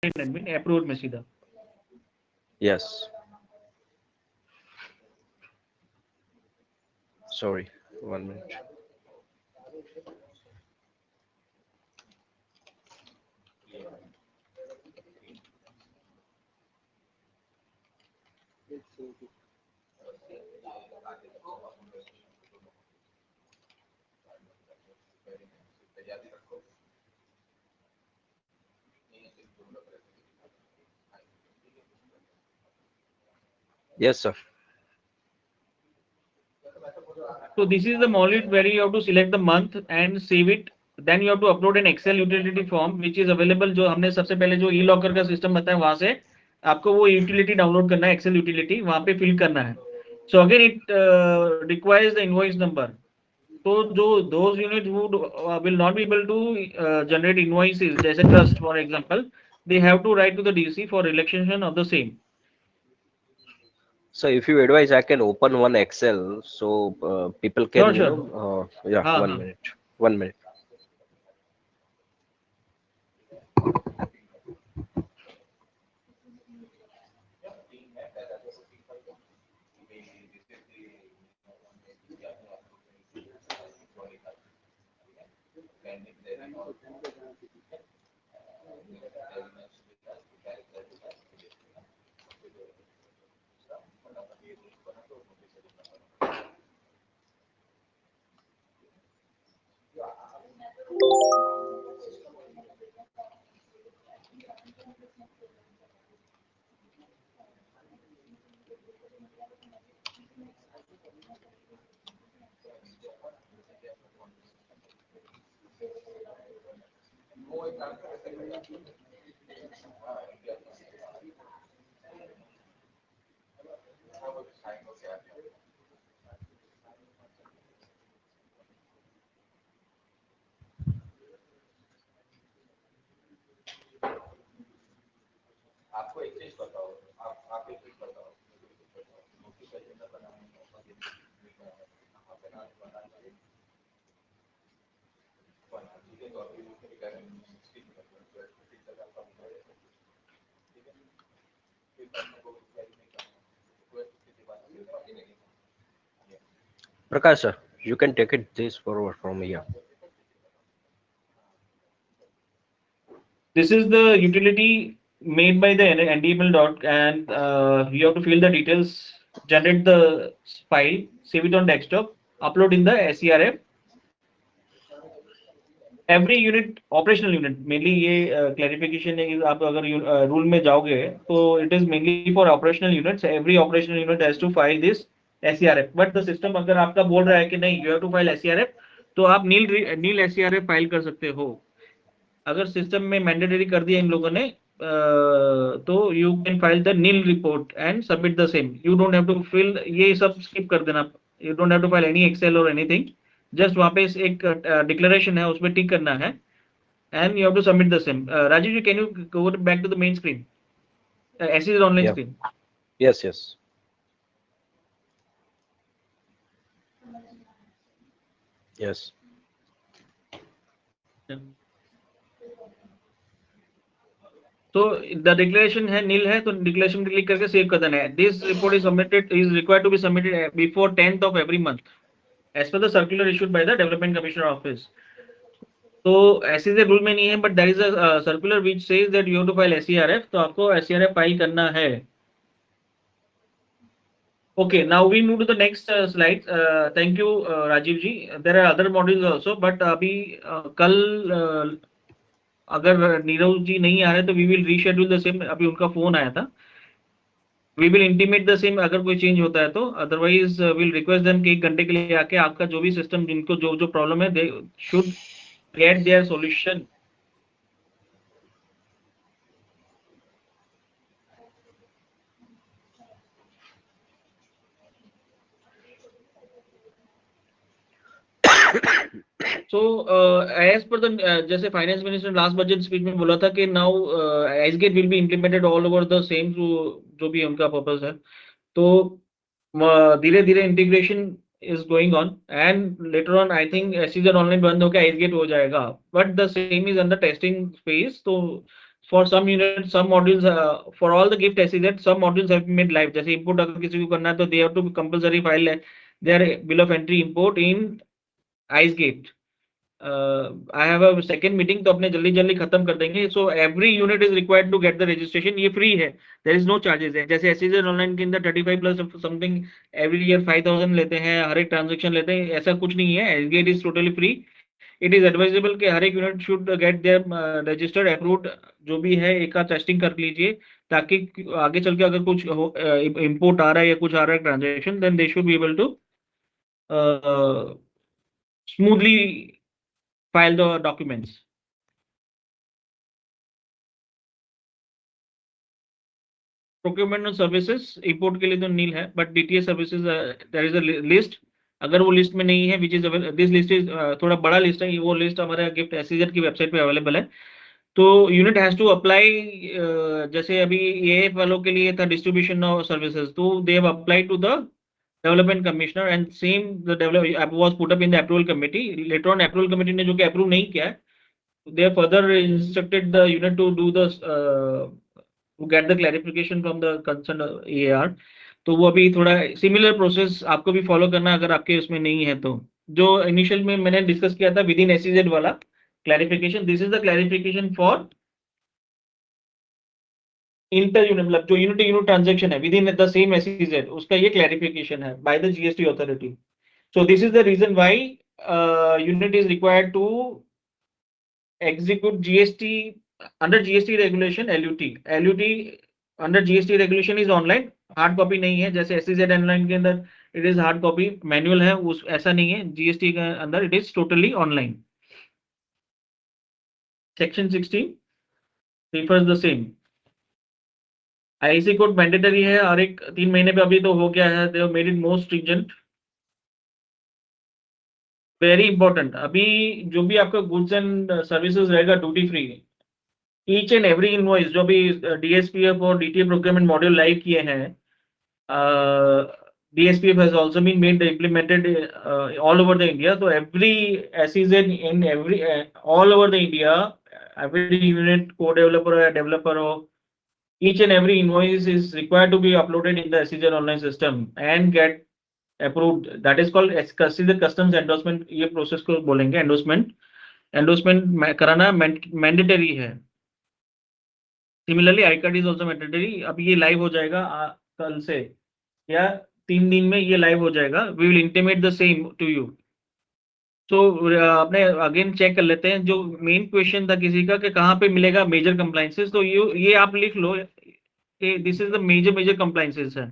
Admin approve में सीधा. Yes. Sorry, 1 minute. Yes, sir. So this is the Molid where you have to select the month and save it. Then you have to upload an Excel utility form which is available. जो हमने सबसे पहले जो e-locker का system बताया वहां से आपको वो यूटिलिटी डाउनलोड करना है, एक्सेल यूटिलिटी वहां पे फिल करना है. So again it requires the invoice number. तो जो those units who will not be able to generate invoices, जैसे trust for example, they have to write to the DC for relaxation of the same. So if you advise, I can open one Excel so people can, Sure. yeah, हाँ 1 हाँ. minute. 1 minute. Prakash sir, you can take it this forward from here. This is the utility made by the NDML dot, and you have to fill the details, generate the file, save it on desktop, upload in the SCRF. Every unit, operational unit, mainly ये clarification है कि आप अगर rule में जाओगे तो it is mainly for operational units. Every operational unit has to file this SCRF. But the system अगर आपका बोल रहा है कि नहीं you have to file SCRF, तो आप nil SCRF फाइल कर सकते हो. अगर सिस्टम में मैंडेटरी कर दिया इन लोगों ने तो you can file the nil report and submit the same. You don't have to fill, ये सब स्किप कर देना. You don't have to file any excel और एनीथिंग. जस्ट वहां पे एक डिक्लेरेशन है उसमें टिक करना है and you have to submit the same. Rajiv ji, can you go back to the main screen, as is online screen. Yes. Yes. तो the declaration है नील है तो डिक्लेरेशन क्लिक करके सेव कर देना है. This report is submitted, is required to be submitted before 10th of every month as per the circular issued by the Development Commissioner Office. तो ऐसे से रूल में नहीं है, but there is a circular which says that you have to file SCRF. तो आपको SCRF file करना है. Okay, now we move to the next slide. Thank you, Rajiv ji. There are other modules also, but अभी कल अगर नीरव जी नहीं आ रहे तो we will reschedule the same. अभी उनका फोन आया था. We will intimate the same अगर कोई चेंज होता है तो. अदरवाइज we'll request them कि 1 घंटे के लिए आके आपका जो भी सिस्टम जिनको जो जो प्रॉब्लम है they should get their solution. So as per the जैसे finance minister last budget speech में बोला था कि now ICEGATE will be implemented all over the same, जो भी उनका पर्पस है. तो धीरे धीरे integration is going on and later on I think SEZ online बंद होकर एसगेट हो जाएगा, but the same is under testing phase. तो for some units, some modules, for all the gift SEZ, some modules have been made live. जैसे import अगर किसी को करना है तो they have to compulsory file their bill of entry import in IceGate. I have a second meeting तो अपने जल्दी जल्दी खत्म कर देंगे. So every unit is required to get the registration. ये free है, there is no charges है. जैसे SEZ online के अंदर 35 plus something every year 5,000 लेते हैं, हर एक transaction लेते हैं, ऐसा कुछ नहीं है. IceGate is totally free. It is advisable कि हर एक unit should get there registered approved, जो भी है एक का टेस्टिंग कर लीजिए, ताकि आगे चल के अगर कुछ इंपोर्ट आ रहा है या कुछ आ रहा है transaction, then they should be able to smoothly file the documents. Procurement services import के लिए तो नील है, but DTS services there is a list. अगर वो लिस्ट में नहीं है, which is this list is थोड़ा बड़ा लिस्ट है, वो लिस्ट हमारे गिफ्ट एसईजेड की वेबसाइट पे अवेलेबल है. तो यूनिट हैज टू अप्लाई, जैसे अभी एएफ वालों के लिए था डिस्ट्रीब्यूशन ऑफ सर्विसेज, तो they have applied to the development commissioner and same the develop was put up in the approval committee. Letter on approval committee ने जो कि अप्रूव नहीं किया है, they have further instructed the unit to do the to get the clarification from the concern AR. तो वो अभी थोड़ा सिमिलर प्रोसेस आपको भी फॉलो करना है अगर आपके उसमें नहीं है तो. जो इनिशियल में मैंने डिस्कस किया था विद इन एसईजेड वाला clarification, this is the clarification for inter unit, मतलब जो यूनिट टू यूनिट ट्रांजैक्शन है within the same SEZ, उसका ये क्लैरिफिकेशन है by the GST authority. So this is the reason why unit is required to execute GST under GST regulation. LUT under GST regulation is online, hard copy नहीं है. जैसे SEZ online के अंदर it is hard copy manual है, उस ऐसा नहीं है. GST के अंदर it is totally online. Section 16 refers the same. IC code mandatory है हर एक 3 महीने पे, अभी तो हो गया है, they have made it more stringent. Very important, अभी जो भी आपका गुड्स एंड सर्विसेज रहेगा duty free, each and every invoice जो भी DSPF और DTA प्रोक्योरमेंट मॉड्यूल लाइव किए हैं, DSPF has also been made implemented all over the India. So every SEZ in every all over the India, every unit co-developer or developer or each and every invoice is required to be uploaded in the SEZ online system and get approved. That is called SEZ customs endorsement. ये process को बोलेंगे endorsement कराना mandatory है. Similarly I card is also mandatory. अब ये live हो जाएगा कल से या 3 दिन में ये लाइव हो जाएगा. We will intimate the same to you. तो अपने अगेन चेक कर लेते हैं. जो मेन क्वेश्चन था किसी का कि कहाँ पे मिलेगा मेजर कंप्लायंसेस, तो ये आप लिख लो, this is the major compliances है.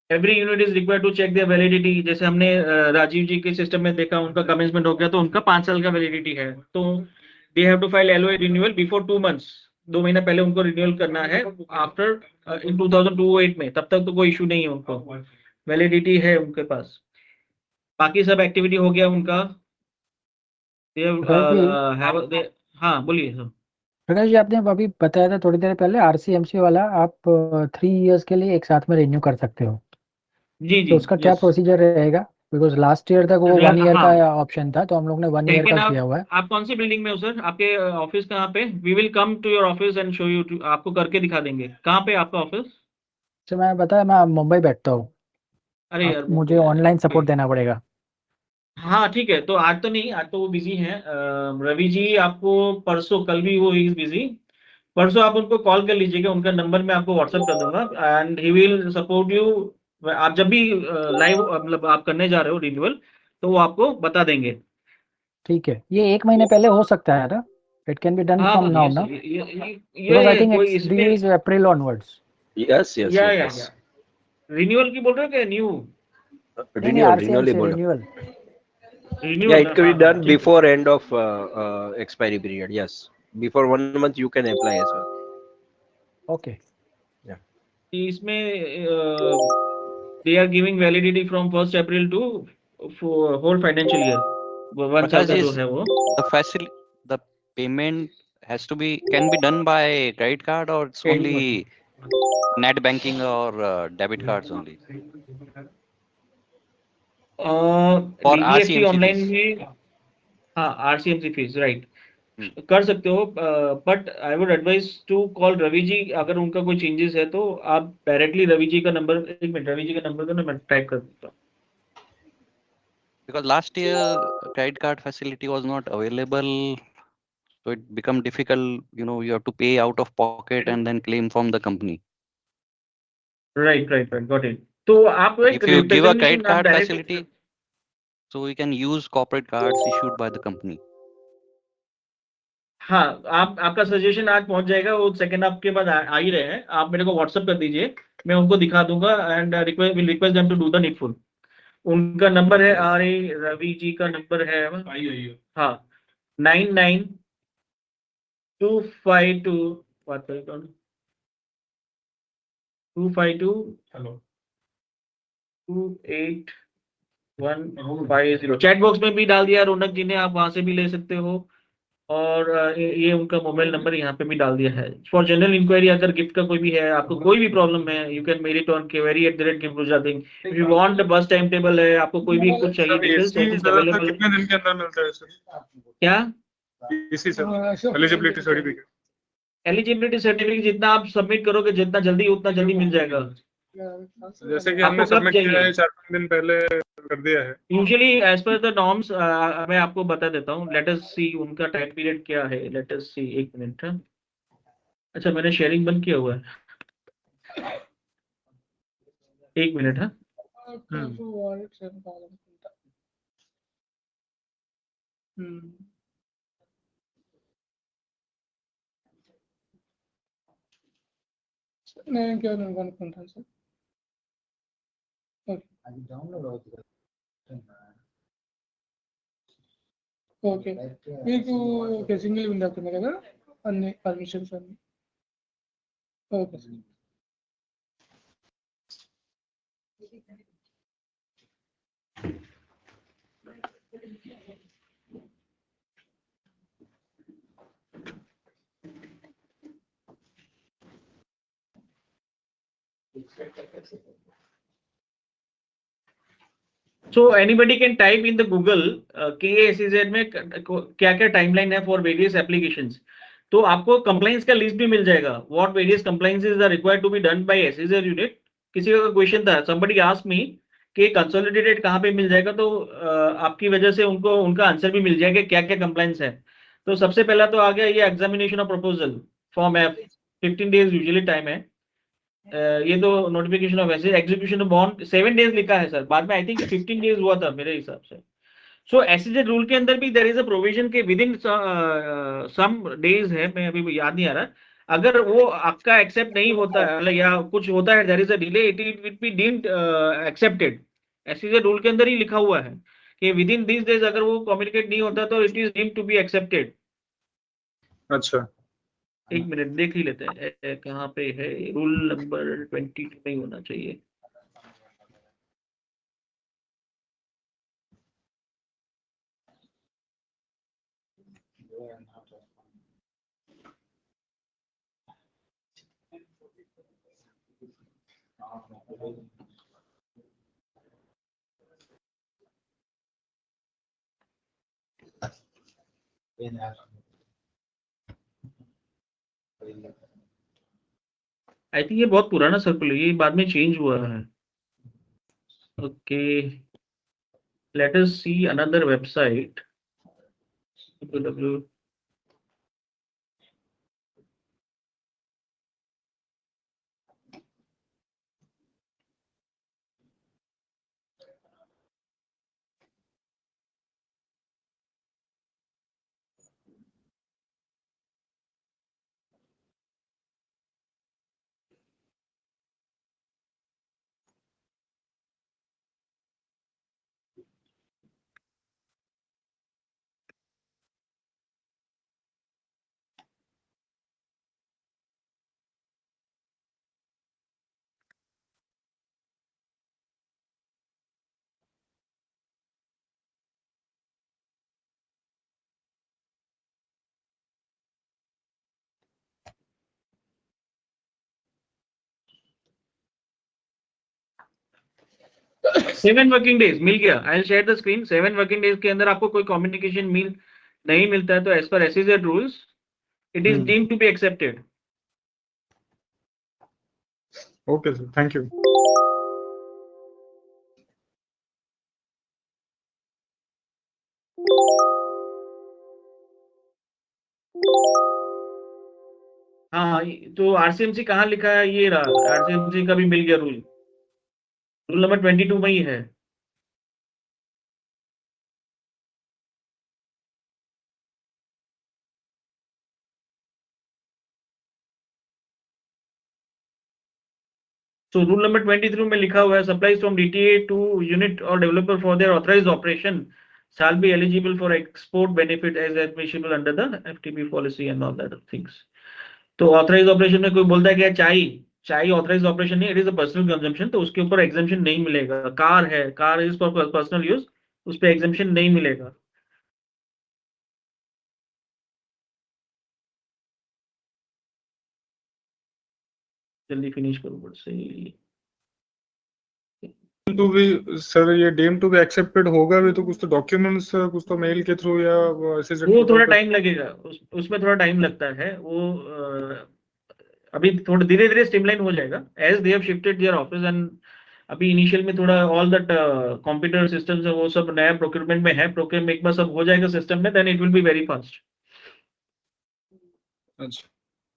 Every unit is required to check their validity. जैसे हमने राजीव जी के सिस्टम में देखा, उनका कमेंसमेंट हो गया तो उनका 5 साल का वैलिडिटी है. तो they have to file LOA renewal before 2 months. 2 महीना पहले उनको रिन्यूअल करना है. आफ्टर इन 2028 में, तब तक तो कोई इशू नहीं है, उनको वैलिडिटी है उनके पास. बाकी सब एक्टिविटी हो गया उनका. हाँ बोलिए सर. प्रकाश जी, आपने अभी बताया था थोड़ी देर पहले RCMC वाला, आप 3 years के लिए एक साथ में रिन्यू कर सकते हो. जी जी. तो उसका क्या प्रोसीजर रहेगा? बिकॉज लास्ट ईयर तक वो 1 year हाँ. का ऑप्शन था, तो हम लोग ने 1 year का किया हुआ है. आप कौन सी बिल्डिंग में हो सर? आपके ऑफिस कहाँ पे? We will come to your office and show you, आपको करके दिखा देंगे. कहाँ पे आपका ऑफिस? तो मैं बताया, मैं मुंबई बैठता हूँ. अरे यार मुझे ऑनलाइन सपोर्ट देना पड़ेगा. हाँ ठीक है. तो आज तो नहीं, आज तो वो बिजी हैं. रवि जी आपको परसों, कल भी वो इज बिजी. परसों आप उनको कॉल कर लीजिएगा, उनका नंबर मैं आपको व्हाट्सएप कर दूंगा and he will support you. आप जब भी लाइव मतलब आप करने जा रहे हो रिन्यूअल, तो वो आपको बता देंगे. ठीक है. ये 1 महीने पहले हो सकता है ना? It can be done from now ना? Because I think it's due is April onwards. Yes. या रिन्यूअल की बोल रहे हो कि न्यू? Renewal ही बोल रहा हूँ. Yeah, it can be done before end of expiry period. Yes, before 1 month you can apply as well. Okay. Yeah. इसमें they are giving validity from 1st April to whole financial year. 1 साल का जो है वो. The payment has to be, can be done by credit card or it's only net banking or debit cards only? DGFT online में हाँ, RCMC fees, right, कर सकते हो, but I would advice to call Ravi ji. अगर उनका कोई changes है तो आप डायरेक्टली रवि जी का नंबर, एक मिनट, रवि जी का नंबर तो मैं टाइप कर देता हूँ। Because last year credit card facility was not available, so it become difficult. You have to pay out of pocket and then claim from the company. Right right right, got it. तो आप एक If you give a credit representation आप card direct, facility, so we can use corporate cards issued by the company. हाँ, आपका suggestion आज पहुंच जाएगा, वो सेकंड आपके पास आ ही रहे हैं, आप मेरे को व्हाट्सएप कर दीजिए, मैं उनको दिखा दूंगा and request them to do the needful. उनका नंबर है, रवि जी का नंबर है, हाँ, 9925 बात करें कौन, 252 28 चैट बॉक्स में भी डाल दिया रौनक जी ने, आप वहां से भी ले सकते हो, और ये उनका मोबाइल नंबर यहाँ पे भी डाल दिया है। फॉर जनरल इंक्वायरी, अगर गिफ्ट का कोई भी है, आपको कोई भी प्रॉब्लम है, you can mail it on query@giftgujarat.in। If you want bus time table है, आपको कोई भी कुछ चाहिए डिटेल्स, अवेलेबल। कितने दिन के अंदर मिलता है सर? क्या इसी sir eligibility certificate? Eligibility certificate जितना आप सबमिट करोगे, जितना जल्दी उतना जल्दी मिल जाएगा। जैसे कि हमने सबमिट किया है 4-5 दिन पहले कर दिया है। Usually as per the norms, मैं आपको बता देता हूँ, लेट अस सी उनका टाइम पीरियड क्या है, लेट अस सी, एक मिनट। अच्छा, मैंने शेयरिंग बंद किया हुआ है, एक मिनट। हाँ, నేను కేవలం కనుక్కుంటాను సార్. ఓకే, మీకు ఓకే సింగిల్ విండో అవుతుంది కదా, అన్ని పర్మిషన్స్ అన్ని okay sir. So anybody can type in the Google KASEZ में क्या क्या टाइमलाइन है फॉर वेरियस एप्लीकेशंस, तो आपको कंप्लाइंस का लिस्ट भी मिल जाएगा, what various compliances are required to be done by SEZ unit. किसी का क्वेश्चन था, somebody asked me कि कंसोलिडेटेड कहाँ पे मिल जाएगा, तो आपकी वजह से उनको उनका आंसर भी मिल जाएगा क्या क्या कंप्लाइंस है। तो सबसे पहला तो आ गया ये एग्जामिनेशन ऑफ प्रपोजल फॉर्म है, 15 डेज यूजुअली टाइम है। ये तो notification of asset, execution of bond 7 days लिखा है सर, बाद में आई थिंक 15 डेज हुआ था मेरे हिसाब से। सो एसईजेड रूल के अंदर भी देयर इज अ प्रोविजन के विद इन सम डेज है, मैं अभी याद नहीं आ रहा, अगर वो आपका एक्सेप्ट नहीं होता है या कुछ होता है, there is a delay, it will be deemed accepted. SEZ rule के अंदर ही लिखा हुआ है कि विद इन दिस डेज अगर वो कम्युनिकेट नहीं होता तो it is deemed to be accepted. अच्छा, एक मिनट देख ही लेते हैं कहाँ पे है, रूल नंबर 22 नहीं होना चाहिए। आई थिंक ये बहुत पुराना सर्कुलर, ये बाद में चेंज हुआ है। Okay, let us see another website. Seven working days मिल गया, I will share the screen. 7 working days के अंदर आपको कोई कम्युनिकेशन नहीं मिलता है तो as per SEZ rules it is deemed to be accepted. Okay sir, thank you. हाँ, तो आरसीएमसी कहाँ लिखा है, ये रहा, आरसीएमसी का भी मिल गया रूल, रूल नंबर 22 में ही है। So rule number 23 में लिखा हुआ है, supplies from DTA to unit or developer for their authorized operation shall be eligible for export benefit as admissible under the FTP policy and all that things। तो authorized operation में कोई बोलता है कि चाय चाय authorized operation नहीं, it is a personal consumption, तो उसके ऊपर exemption नहीं मिलेगा। कार है, car is for personal use, उस पर exemption नहीं मिलेगा। जल्दी फिनिश करो बट से। टू भी सर, ये डीम टू बी एक्सेप्टेड होगा भी तो कुछ तो डॉक्यूमेंट्स, कुछ तो मेल के थ्रू या ऐसे वो थोड़ा टाइम लगेगा, उसमें थोड़ा टाइम लगता है वो अभी थोड़ा धीरे धीरे स्ट्रीमलाइन हो जाएगा as they have shifted their office and अभी इनिशियल में थोड़ा ऑल दैट कंप्यूटर सिस्टम्स है वो सब नया प्रोक्योरमेंट में है, प्रोक्योरमेंट एक बार सब हो जाएगा सिस्टम में then it will be very fast. अच्छा,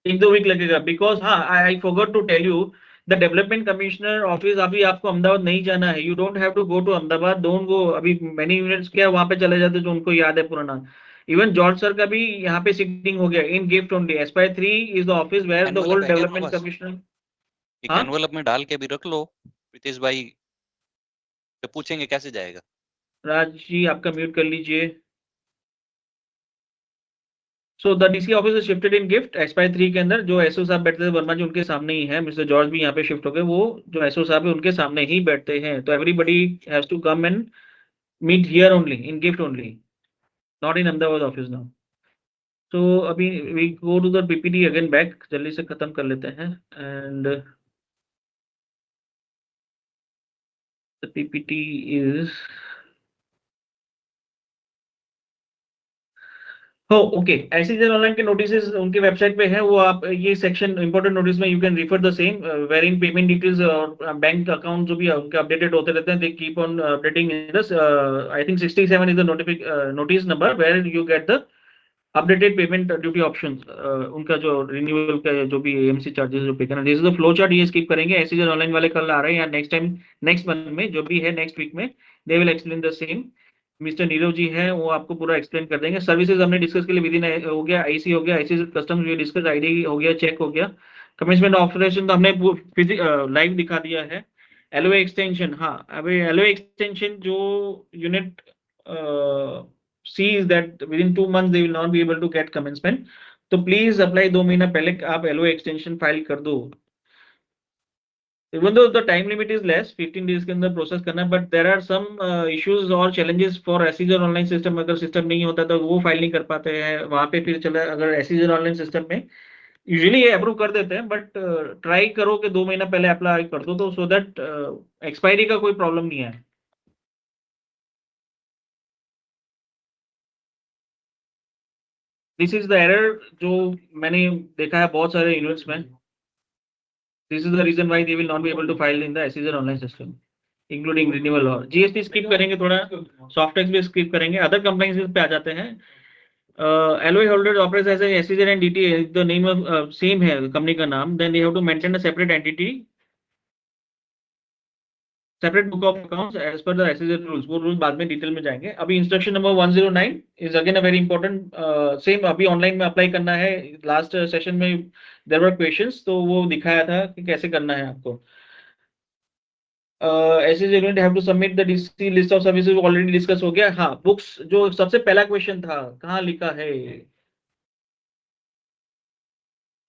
1-2 वीक लगेगा बिकॉज हाँ I forgot to tell you the development commissioner office अभी आपको अहमदाबाद नहीं जाना है, you don't have to go to Ahmedabad, don't go, अभी मैनी यूनिट्स क्या वहां पे चले जाते जो उनको याद है पुराना। इवन जॉर्ज सर का भी यहाँ पे सिटिंग हो गया in GIFT only, aspire 3 is the office where the whole development commissioner. एक एनवेलप में डाल के भी रख लो प्रीतेश भाई, तो पूछेंगे कैसे जाएगा। राज जी आपका म्यूट कर लीजिए। So the DC office is shifted in gift Aspire 3 के अंदर, जो एसओ साहब बैठते थे वर्मा जी उनके सामने ही है, मिस्टर जॉर्ज भी यहाँ पे शिफ्ट हो गए, वो जो एसओ साहब है उनके सामने ही बैठते हैं, तो everybody has to come and meet here only in GIFT only, not in Ahmedabad office now. तो अभी we go to the PPT again back, जल्दी से खत्म कर लेते हैं एंड द पीपीटी इज हो ओके। ऐसी जन ऑनलाइन के नोटिसेस उनके वेबसाइट पे है, वो आप ये सेक्शन इंपॉर्टेंट नोटिस में you can refer the same wherein payment details और बैंक अकाउंट जो भी उनके अपडेटेड होते रहते हैं, they keep on updating in this, I think 67 is the notice number where you get the updated payment duty option, उनका जो renewal का जो भी एएमसी चार्जेस जो पे करना, this is the flow chart, ये स्किप करेंगे। ऐसे जो ऑनलाइन वाले कल आ रहे हैं या नेक्स्ट टाइम नेक्स्ट मंथ में जो भी है नेक्स्ट वीक में they will explain the same. Mister Nirav ji हैं वो आपको पूरा एक्सप्लेन कर देंगे। सर्विसेज हमने डिस्कस के लिए विद इन हो गया, आईसी हो गया, आईसी कस्टम्स ये डिस्कस, आईडी हो गया, चेक हो गया, कमिटमेंट ऑपरेशन तो हमने लाइव दिखा दिया है। एलओए एक्सटेंशन, हाँ अभी एलओए एक्सटेंशन जो unit sees that within 2 months they will not be able to get commencement, तो प्लीज अप्लाई 2 महीना पहले आप एलओए एक्सटेंशन फाइल कर दो। Even though the time limit is less 15 days के अंदर प्रोसेस करना, but there are some issues और challenges for एसीजर ऑनलाइन सिस्टम, अगर सिस्टम नहीं होता तो वो फाइल नहीं कर पाते हैं वहां पे, फिर चला अगर एसीजर ऑनलाइन सिस्टम में यूजुअली ये अप्रूव कर देते हैं, बट ट्राई करो कि 2 महीना पहले अप्लाई कर दो तो सो दैट एक्सपायरी का कोई प्रॉब्लम नहीं है। दिस इज द एरर जो मैंने देखा है बहुत सारे यूनिट्स में, this is the reason why they will not be able to file in the SEZ online system including renewal. और जीएसटी स्किप करेंगे, थोड़ा सॉफ्ट टैक्स भी स्किप करेंगे, अदर कंप्लायंसेस पे आ जाते हैं। LOA holders operates as a SEZ and DTA, the name of same है कंपनी का नाम, then they have to maintain a separate entity, separate book of accounts as per the SEZ rules, वो rule बाद में detail में जाएंगे। अभी instruction number 109 is again a very important, same अभी ऑनलाइन में अप्लाई करना है, लास्ट सेशन में देयर वर क्वेश्चंस तो वो दिखाया था कि कैसे करना है आपको। SEZ unit have to submit the DC list of services, already discuss हो गया। हाँ बुक्स जो सबसे पहला क्वेश्चन था कहाँ लिखा है,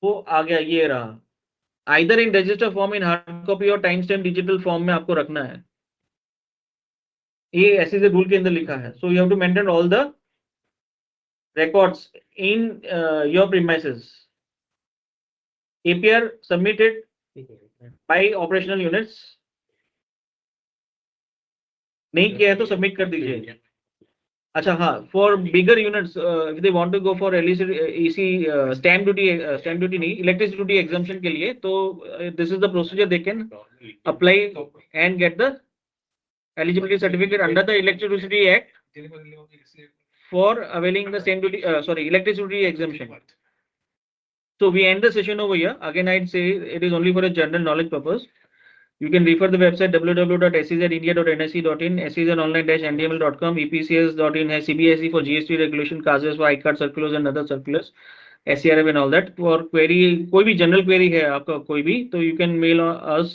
वो आ गया, ये रहा, either in register form in hard copy और टाइम स्टैम्प डिजिटल फॉर्म में आपको रखना है, ये ऐसे से रूल के अंदर लिखा है। So you have to maintain all the records in your premises, APR submitted by operational units, नहीं किया है तो सबमिट कर दीजिए। अच्छा हाँ, for bigger units if they want to go for LEC stamp duty नहीं, इलेक्ट्रिसिटी ड्यूटी एग्जम्पशन के लिए, तो this is the procedure they can apply and get the eligibility certificate under the Electricity Act for availing the stamp duty, electricity exemption. So we end the session over here. Again, I'd say it is only for a general knowledge purpose. You can refer the website www.sezindia.nse.in, sezinonline-ndml.com, epcs.in has CBSE for GST regulation, CASAS for iCard circulars and other circulars, SCRF and all that. For query, कोई भी general query है आपका कोई भी, तो you can mail us.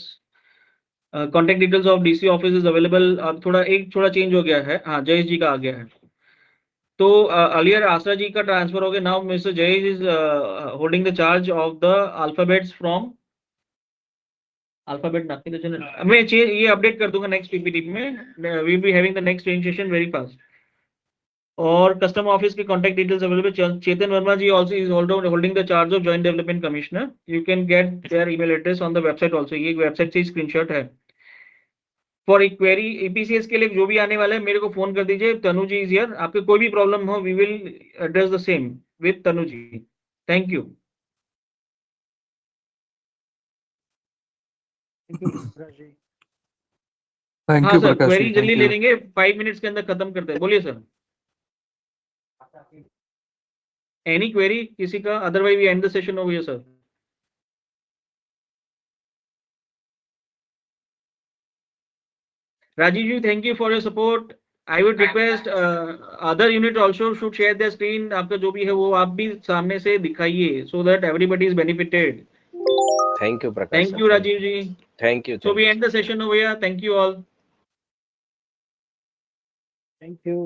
Contact details of DC office is available. अब थोड़ा change हो गया है, हाँ जयेश जी का आ गया है। तो अर्लियर आसरा जी का ट्रांसफर हो गया, now mister Jayesh is holding the charge of the alphabets from alphabet nothing. मैं ये अपडेट कर दूंगा नेक्स्ट पीपीटी में, we will be having the next train session very fast. और कस्टम ऑफिस के contact details available. Chetan Verma ji also is holding the charge of joint development commissioner. You can get their email address on the website also, ये website से screenshot है। For एक query EPCS के लिए जो भी आने वाला है मेरे को फोन कर दीजिए, तनु जी इज हियर। आपके कोई भी प्रॉब्लम हो, we will address the same with Tanu ji. Thank you. हाँ सर, क्वेरी जल्दी ले लेंगे, 5 मिनट्स के अंदर खत्म करते हैं। बोलिए सर, एनी क्वेरी किसी का? Otherwise we end the session over here sir. Rajiv ji, thank you for your support. I would request other unit also should share their screen. आपका जो भी है वो आप भी सामने से दिखाइए, so that everybody is benefited. Thank you, Prakash. Thank you, Rajiv ji. Thank you. So we end the session over here. Thank you all. Thank you.